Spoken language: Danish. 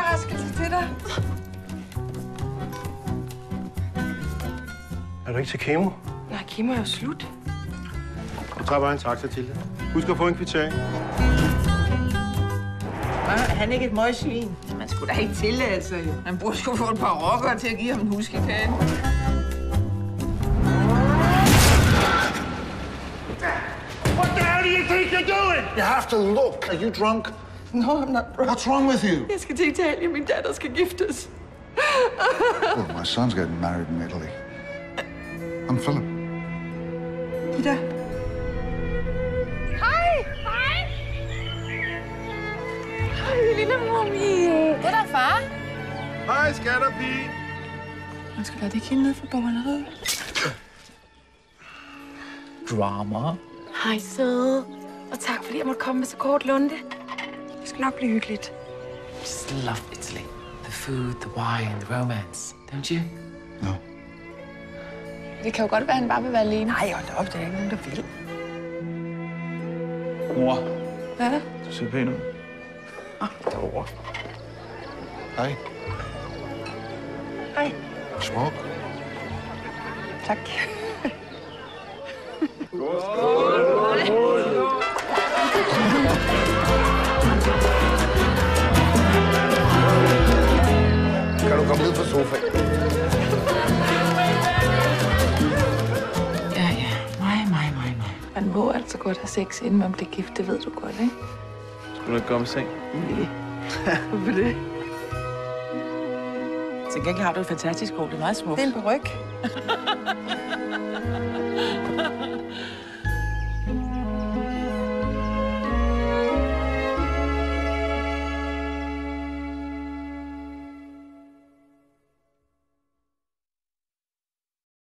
overraskelse til dig. Er du ikke til kemo? Nej, kemo er jo slut. Du tager bare en taxa til det. Husk at få en kvittering. Er han ikke et møgsvin? Man skulle da ikke tillade sig, jo. Man burde jo få et par rockere til at give ham en huskekage. What the hell do you think you're doing? You have to look. Are you drunk? No, I'm not drunk. What's wrong with you? Jeg skal til Italien. Min datter skal giftes. Well, my son's getting married in Italy. I'm Philip. Ida. Hej! Hej! Hej, lille mommy. Goddag, far. Hej, skatterpige. Man skal lade det ikke ned for bogholderiet. Drama. Hej, søde. Og tak, fordi jeg måtte komme med så kort lunde. Det skal nok blive hyggeligt. Just love Italy. The food, the wine, the romance. Don't you? No. Det kan jo godt være, at han bare vil være alene. Nej, hold da op. Det er ikke nogen, der vil. Mor, Hvad er der? du ser pæn ud. Derovre. Hey, Hej. smoke. Tak. Kan du komme ned på sofaen? Ja. Mig. Man må altså godt have sex, inden man bliver gift. Det ved du godt, ikke? Skulle du ikke gå om seng? Hvorfor det? Til gengæld har du et fantastisk hår. Det er meget smukt. Det er en peruk.